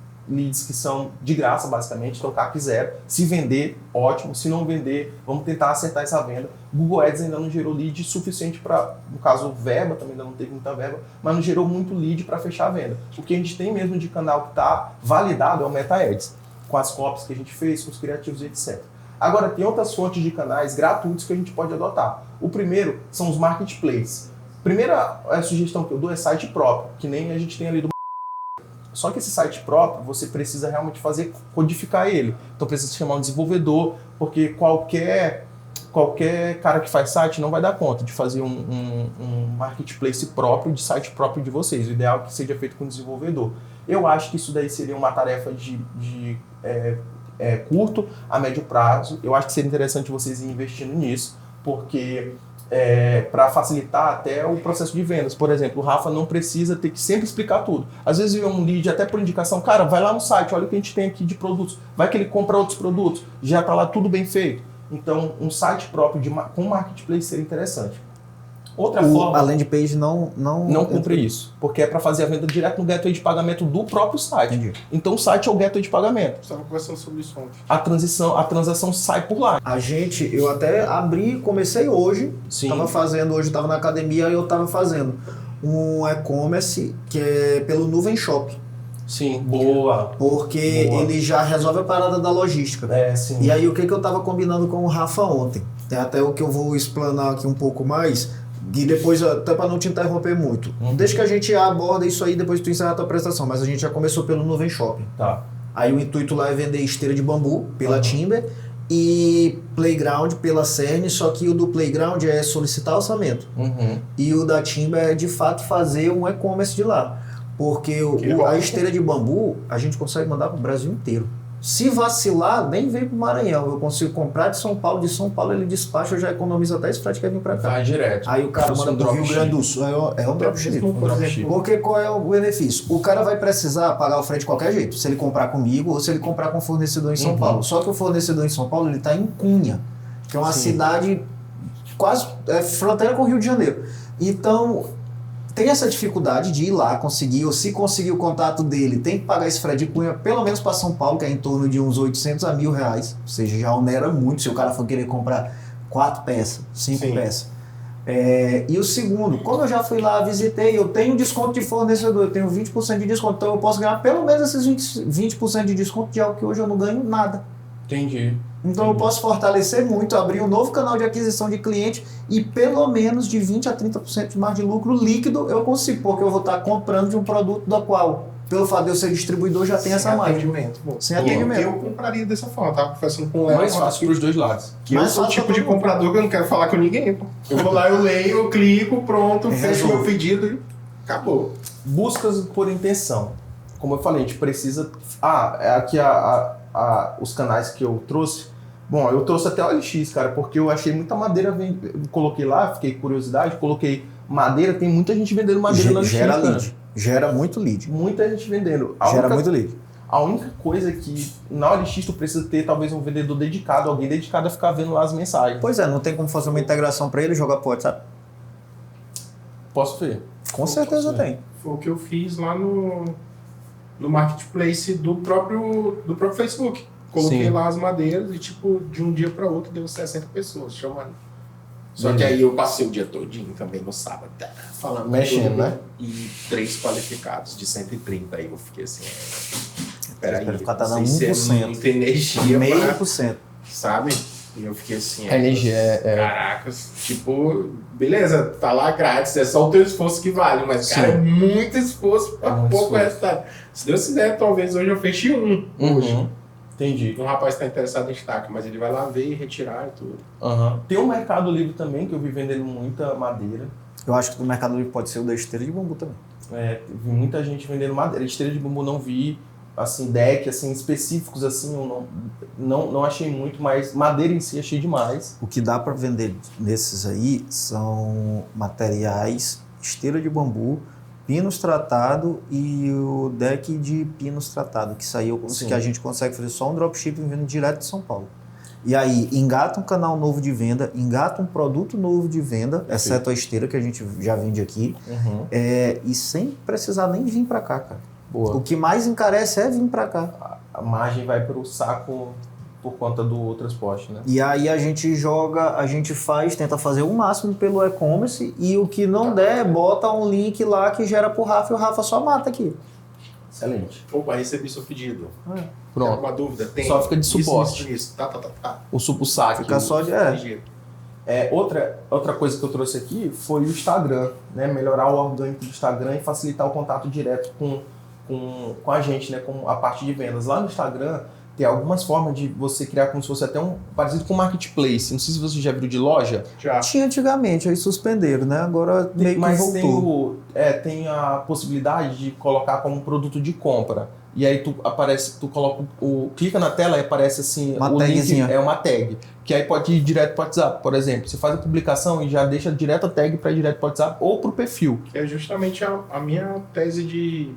A: que são de graça, basicamente, então CAC zero. Se vender, ótimo. Se não vender, vamos tentar acertar essa venda. Google Ads ainda não gerou lead suficiente para, no caso, verba, também ainda não teve muita verba, mas não gerou muito lead para fechar a venda. O que a gente tem mesmo de canal que está validado é o Meta Ads, com as copies que a gente fez, com os criativos e etc. Agora, tem outras fontes de canais gratuitos que a gente pode adotar. O primeiro são os marketplaces. Primeira sugestão que eu dou é site próprio, que nem a gente tem ali do... Só que esse site próprio, você precisa realmente codificar ele. Então precisa chamar um desenvolvedor, porque qualquer cara que faz site não vai dar conta de fazer um marketplace próprio, de site próprio de vocês. O ideal é que seja feito com um desenvolvedor. Eu acho que isso daí seria uma tarefa de curto a médio prazo. Eu acho que seria interessante vocês irem investindo nisso, porque... para facilitar até o processo de vendas. Por exemplo, o Rafa não precisa ter que sempre explicar tudo. Às vezes vem um lead até por indicação, cara, vai lá no site, olha o que a gente tem aqui de produtos, vai que ele compra outros produtos, já está lá tudo bem feito. Então, um site próprio com marketplace seria interessante. Outra forma...
B: A landing page não
A: cumpre isso, porque é para fazer a venda direto no gateway de pagamento do próprio site.
B: Entendi.
A: Então o site é o gateway de pagamento.
C: Estava conversando sobre isso ontem.
A: A transação sai por lá.
B: Eu até comecei hoje,
A: Sim.
B: hoje estava na academia e eu estava fazendo um e-commerce que é pelo Nuvem Shop.
A: Sim, boa.
B: Porque ele já resolve a parada da logística.
A: Sim.
B: E aí o que eu estava combinando com o Rafa ontem, até o que eu vou explanar aqui um pouco mais, e depois, até para não te interromper muito, deixa que a gente aborda isso aí, depois tu encerra a tua apresentação, mas a gente já começou pelo Nuvem Shopping.
A: Tá.
B: Aí o intuito lá é vender esteira de bambu pela Timber e Playground pela Cern, só que o do Playground é solicitar orçamento. E o da Timber é de fato fazer um e-commerce de lá. Porque a esteira de bambu a gente consegue mandar para o Brasil inteiro. Se vacilar, nem vem pro Maranhão. Eu consigo comprar de São Paulo ele despacha, eu já economizo até esse frete que vir pra cá.
A: Vai direto.
B: Aí o cara
A: Fosse
B: manda
A: um
B: pro Rio
A: dropship.
B: Grande do Sul. É um dropship.
C: Por exemplo,
B: Porque qual é o benefício? O cara vai precisar pagar o frete de qualquer jeito, se ele comprar comigo ou se ele comprar com um fornecedor em São Paulo. Só que o fornecedor em São Paulo, ele tá em Cunha, que é uma cidade quase fronteira com o Rio de Janeiro. Então, tem essa dificuldade de ir lá conseguir, ou se conseguir o contato dele, tem que pagar esse frete de Cunha, pelo menos para São Paulo, que é em torno de uns 800 a R$1.000, ou seja, já onera muito se o cara for querer comprar 4 peças, 5
C: Sim.
B: peças. E o segundo, como eu já fui lá, visitei, eu tenho desconto de fornecedor, eu tenho 20% de desconto, então eu posso ganhar pelo menos esses 20% de desconto de algo que hoje eu não ganho nada.
A: Entendi.
B: Então eu posso fortalecer muito, abrir um novo canal de aquisição de cliente e pelo menos de 20% a 30% de margem de lucro líquido eu consigo, porque eu vou estar comprando de um produto da qual, pelo fato de eu ser distribuidor, já tem essa margem.
C: atendimento. Bom,
B: Sem atendimento.
C: Eu compraria dessa forma, tava conversando com o Léo.
A: Mais fácil pros dois lados.
C: Que eu
B: Mais
C: sou o
B: fácil
C: tipo de
B: pra todo mundo.
C: comprador que eu não quero falar com ninguém. Pô. Eu vou lá, eu leio, eu clico, pronto, fecho
B: Resolve.
C: meu pedido e acabou.
A: Buscas por intenção. Como eu falei, a gente precisa... aqui os canais que eu trouxe. Bom, eu trouxe até o OLX, cara, porque eu achei muita madeira. Eu coloquei lá, fiquei com curiosidade, coloquei madeira. Tem muita gente vendendo madeira no OLX.
B: Gera
A: cara.
B: lead. Gera muito lead.
A: Muita gente vendendo.
B: Gera muito lead.
A: A única coisa é que na OLX tu precisa ter talvez um vendedor dedicado, alguém dedicado a ficar vendo lá as mensagens.
B: Pois é, não tem como fazer uma integração para ele jogar pro WhatsApp?
A: Posso ver.
B: Com certeza
A: Sim.
B: tem.
C: Foi o que eu fiz lá no marketplace do próprio Facebook. Coloquei
A: Sim.
C: lá as madeiras e, tipo, de um dia para outro deu 60 pessoas chamando. Só que
A: Beleza.
C: aí eu passei o dia todinho também no sábado, falando
A: Mexendo,
C: com todo
A: né?
C: mundo. E 3 qualificados de 130. Aí eu fiquei assim, peraí,
B: Espero ficar tá
C: não
B: dando
C: sei se
B: 1%.
C: é muita energia
B: Meio
C: pra,
B: por cento.
C: sabe? E eu fiquei assim,
A: A energia
C: caracas, tipo, beleza, tá lá grátis, é só o teu esforço que vale, mas, cara, é muito esforço pra
A: muito
C: pouco
A: esforço.
C: resultado. Se Deus quiser, talvez hoje eu feche hoje.
A: Uhum. Entendi.
C: Um rapaz está interessado em estaca, mas ele vai lá ver e retirar e tudo.
A: Uhum. Tem um Mercado Livre também, que eu vi vendendo muita madeira.
B: Eu acho que do Mercado Livre pode ser o da esteira de bambu também.
A: Vi muita gente vendendo madeira. Esteira de bambu não vi, assim, deck, assim, específicos, assim, eu não achei muito, mas madeira em si achei demais.
B: O que dá para vender nesses aí são materiais, esteira de bambu, pinos tratado e o deck de pinos tratado, que saiu que a gente consegue fazer só um dropshipping vindo direto de São Paulo. E aí engata um canal novo de venda, engata um produto novo de venda, exceto a esteira que a gente já vende aqui, e sem precisar nem vir para cá, cara.
A: Boa.
B: O que mais encarece é vir para cá.
A: A margem vai pro saco por conta do transporte, né?
B: E aí a gente joga, tenta fazer o máximo pelo e-commerce e o que não der, bota um link lá que gera pro Rafa e o Rafa só mata aqui.
A: Excelente.
C: Opa, recebi seu pedido. Tem
A: Pronto.
C: alguma dúvida? Tem.
A: Só fica de suporte.
C: Isso. Tá.
A: O saque.
B: Fica só de...
A: Outra coisa que eu trouxe aqui foi o Instagram, né? Melhorar o orgânico do Instagram e facilitar o contato direto com a gente, né? Com a parte de vendas. Lá no Instagram tem algumas formas de você criar como se fosse até parecido com marketplace. Não sei se você já viu de loja.
C: Já.
B: Tinha antigamente, aí suspenderam, né? Agora meio que
A: Mas
B: voltou.
A: tem a possibilidade de colocar como produto de compra. E aí clica na tela e aparece assim,
B: Uma
A: o link
B: tagzinha.
A: é uma tag. Que aí pode ir direto para o WhatsApp, por exemplo. Você faz a publicação e já deixa direto a tag para ir direto para o WhatsApp ou para o perfil.
C: Que é justamente a minha tese de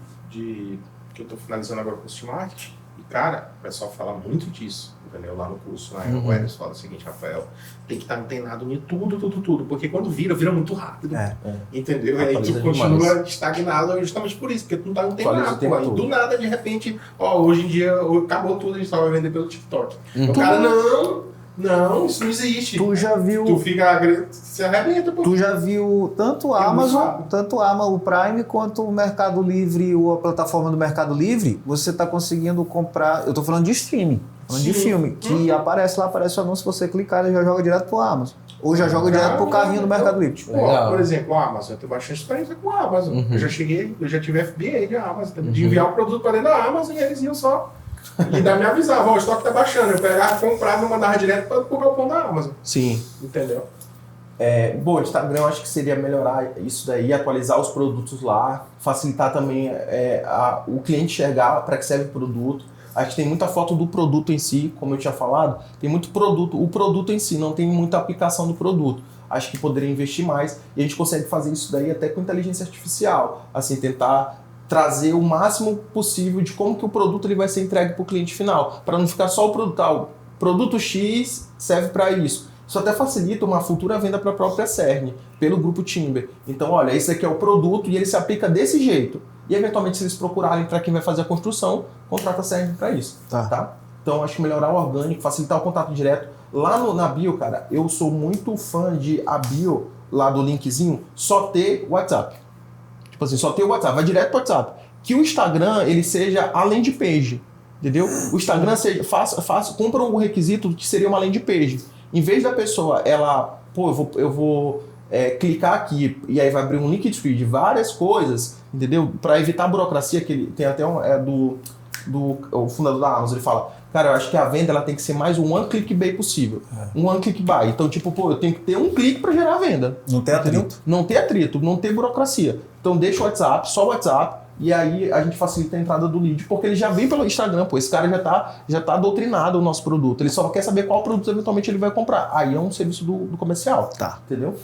C: que eu tô finalizando agora com o curso de marketing. E, cara, o pessoal fala muito disso, entendeu? Lá no curso, né? O Eros fala o seguinte, Rafael, tem que estar antenado em tudo, porque quando vira muito rápido, entendeu? E aí
A: Atualiza
C: tu continua
A: demais.
C: estagnado justamente por isso, porque tu não tá
A: Atualiza o
C: antenado,
A: tempo
C: pô. Aí
A: todo.
C: do nada, de repente, hoje em dia, acabou tudo, a gente só vai vender pelo TikTok. O cara, não, isso não existe.
B: Tu já viu...
C: Tu fica, se arrebenta, pô.
B: Tu já viu tanto a
C: Eu não
B: Amazon,
C: sabe.
B: tanto a Amazon Prime quanto o Mercado Livre, ou a plataforma do Mercado Livre, você tá conseguindo comprar, eu tô falando de streaming, falando de
C: Sim.
B: filme, que aparece o anúncio, se você clicar, ele já joga direto pro Amazon. Ou já joga direto pro carrinho do Mercado Livre.
C: Pô,
A: Legal.
C: por exemplo, a Amazon, eu tenho bastante experiência com a Amazon.
A: Uhum.
C: Eu já tive FBA de Amazon, de enviar o produto para dentro da Amazon e eles iam só ligar me avisavam, o estoque tá baixando. Eu pegava, comprava e mandava direto para o galpão da Amazon.
A: Sim.
C: Entendeu?
A: Bom, o Instagram eu acho que seria melhorar isso daí, atualizar os produtos lá, facilitar também o cliente enxergar para que serve o produto. Acho que tem muita foto do produto em si, como eu tinha falado, tem muito produto, o produto em si, não tem muita aplicação do produto. Acho que poderia investir mais e a gente consegue fazer isso daí até com inteligência artificial, assim, tentar trazer o máximo possível de como que o produto ele vai ser entregue para o cliente final, para não ficar só o produto, o produto X serve para isso. Isso até facilita uma futura venda para a própria Cern, pelo grupo Timber. Então, olha, esse aqui é o produto e ele se aplica desse jeito. E, eventualmente, se eles procurarem para quem vai fazer a construção, contrata a Cern para isso. Tá? Então, acho que melhorar o orgânico, facilitar o contato direto. Lá na bio, cara, eu sou muito fã de a bio, lá do linkzinho, só ter WhatsApp. Tipo assim, só ter o WhatsApp, vai direto pro WhatsApp. Que o Instagram, ele seja a landing page, entendeu? O Instagram seja, cumpra um requisito que seria uma landing page. Em vez da pessoa, ela, eu vou clicar aqui e aí vai abrir um link de várias coisas, entendeu? Para evitar a burocracia, que ele tem até o fundador da Amazon, ele fala, cara, eu acho que a venda ela tem que ser mais um one click buy possível. Um one click buy. Então, tipo, eu tenho que ter um clique para gerar a venda.
B: Não ter atrito.
A: Não ter atrito, não ter burocracia. Então, deixa o WhatsApp, só o WhatsApp, e aí a gente facilita a entrada do lead, porque ele já vem pelo Instagram, esse cara já tá doutrinado o nosso produto, ele só quer saber qual produto eventualmente ele vai comprar. Aí é um serviço do comercial, entendeu?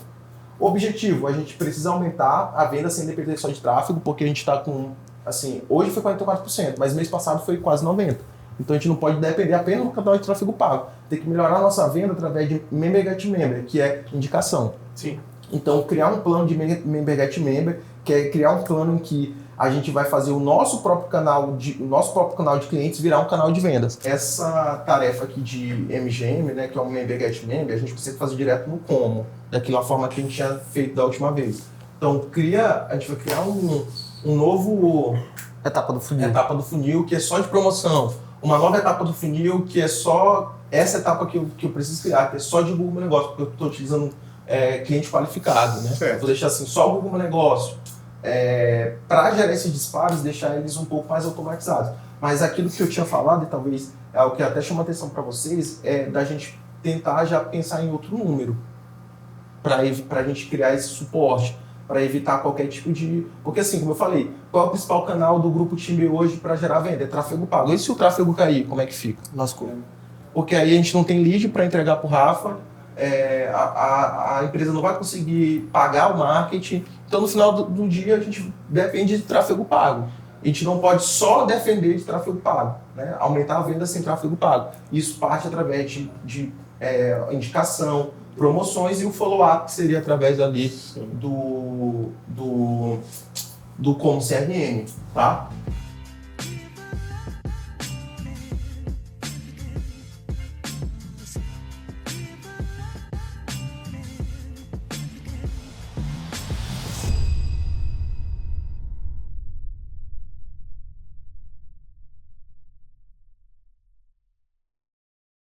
A: O objetivo, a gente precisa aumentar a venda sem depender só de tráfego, porque a gente está com, assim, hoje foi 44%, mas mês passado foi quase 90%. Então a gente não pode depender apenas do canal de tráfego pago. Tem que melhorar a nossa venda através de Member Get Member, que é indicação.
C: Sim.
A: Então criar um plano de Member Get Member, que é criar um plano em que a gente vai fazer o nosso próprio canal de clientes virar um canal de vendas. Essa tarefa aqui de MGM, né, que é o Member Get Member, a gente precisa fazer direto no como, daquela forma que a gente tinha feito da última vez. Então a gente vai criar um novo
B: Etapa do funil,
A: que é só de promoção. Uma nova etapa do funil que é só essa etapa que eu preciso criar, que é só de Google Meu Negócio, porque eu estou utilizando cliente qualificado, né?
C: Certo.
A: Vou deixar assim, só o Google Meu Negócio. Para gerar esses disparos, deixar eles um pouco mais automatizados. Mas aquilo que eu tinha falado, e talvez é o que até chama atenção para vocês, é da gente tentar já pensar em outro número, para a gente criar esse suporte, para evitar qualquer tipo de... Porque assim, como eu falei, qual é o principal canal do grupo Timber hoje para gerar venda? É tráfego pago. E se o tráfego cair, como é que fica?
B: Lascou.
A: Porque aí a gente não tem lead para entregar para o Rafa, a empresa não vai conseguir pagar o marketing. Então, no final do dia, a gente depende de tráfego pago. A gente não pode só depender de tráfego pago, né? Aumentar a venda sem tráfego pago. Isso parte através de indicação, promoções e o follow-up, que seria através ali do como CRM, tá?